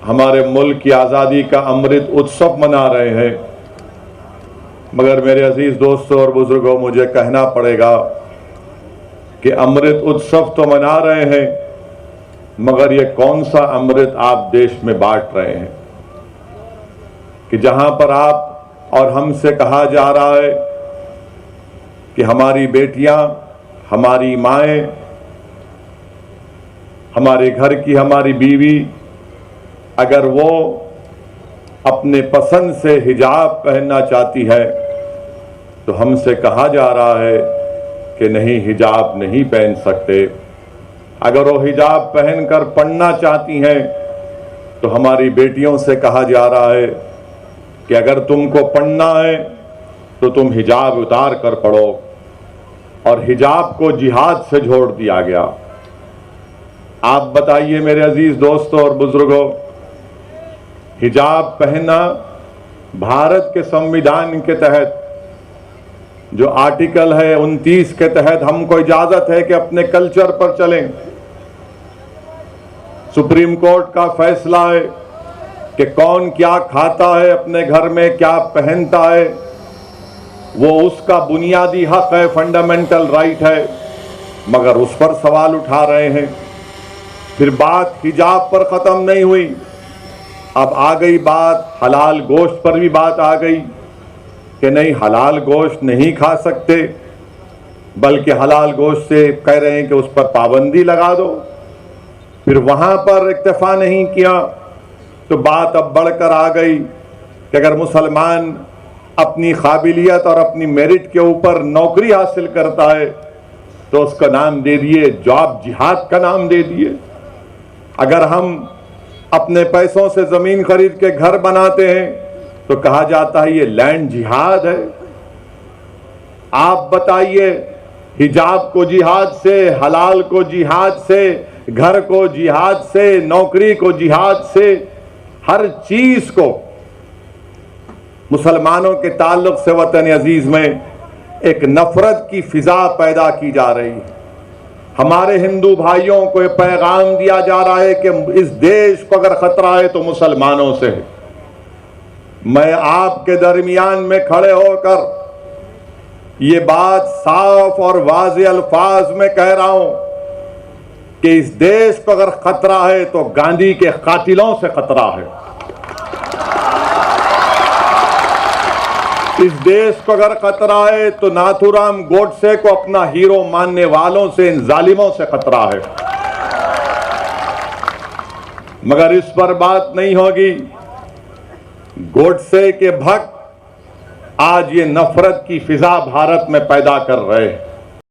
ہمارے ملک کی آزادی کا امرت اتسو منا رہے ہیں، مگر میرے عزیز دوستوں اور بزرگوں، مجھے کہنا پڑے گا کہ امرت اتسو تو منا رہے ہیں، مگر یہ کون سا امرت آپ دیش میں بانٹ رہے ہیں کہ جہاں پر آپ اور ہم سے کہا جا رہا ہے کہ ہماری بیٹیاں، ہماری مائیں، ہمارے گھر کی ہماری بیوی اگر وہ اپنے پسند سے حجاب پہننا چاہتی ہے تو ہم سے کہا جا رہا ہے کہ نہیں، حجاب نہیں پہن سکتے۔ اگر وہ حجاب پہن کر پڑھنا چاہتی ہیں تو ہماری بیٹیوں سے کہا جا رہا ہے کہ اگر تم کو پڑھنا ہے تو تم حجاب اتار کر پڑھو، اور حجاب کو جہاد سے جوڑ دیا گیا۔ آپ بتائیے میرے عزیز دوستوں اور بزرگوں، حجاب پہننا بھارت کے سمویدھان کے تحت جو آرٹیکل ہے 29 کے تحت ہم کو اجازت ہے کہ اپنے کلچر پر چلیں۔ سپریم کورٹ کا فیصلہ ہے کہ کون کیا کھاتا ہے، اپنے گھر میں کیا پہنتا ہے، وہ اس کا بنیادی حق ہے، فنڈامنٹل رائٹ ہے، مگر اس پر سوال اٹھا رہے ہیں۔ پھر بات حجاب پر ختم نہیں ہوئی، اب آ گئی بات حلال گوشت پر بھی بات آ گئی کہ نہیں، حلال گوشت نہیں کھا سکتے، بلکہ حلال گوشت سے کہہ رہے ہیں کہ اس پر پابندی لگا دو۔ پھر وہاں پر اکتفا نہیں کیا تو بات اب بڑھ کر آ گئی کہ اگر مسلمان اپنی قابلیت اور اپنی میرٹ کے اوپر نوکری حاصل کرتا ہے تو اس کا نام دے دیے جاب جہاد کا نام دے دیے۔ اگر ہم اپنے پیسوں سے زمین خرید کے گھر بناتے ہیں تو کہا جاتا ہے یہ لینڈ جہاد ہے۔ آپ بتائیے، حجاب کو جہاد سے، حلال کو جہاد سے، گھر کو جہاد سے، نوکری کو جہاد سے، ہر چیز کو مسلمانوں کے تعلق سے وطن عزیز میں ایک نفرت کی فضا پیدا کی جا رہی ہے۔ ہمارے ہندو بھائیوں کو یہ پیغام دیا جا رہا ہے کہ اس دیش کو اگر خطرہ ہے تو مسلمانوں سے ہے۔ میں آپ کے درمیان میں کھڑے ہو کر یہ بات صاف اور واضح الفاظ میں کہہ رہا ہوں کہ اس دیش کو اگر خطرہ ہے تو گاندھی کے قاتلوں سے خطرہ ہے۔ اس دیش کو اگر خطرہ ہے تو ناتھو رام گوڈسے کو اپنا ہیرو ماننے والوں سے، ان ظالموں سے خطرہ ہے۔ مگر اس پر بات نہیں ہوگی۔ گوڈسے کے بھکت آج یہ نفرت کی فضا بھارت میں پیدا کر رہے ہیں۔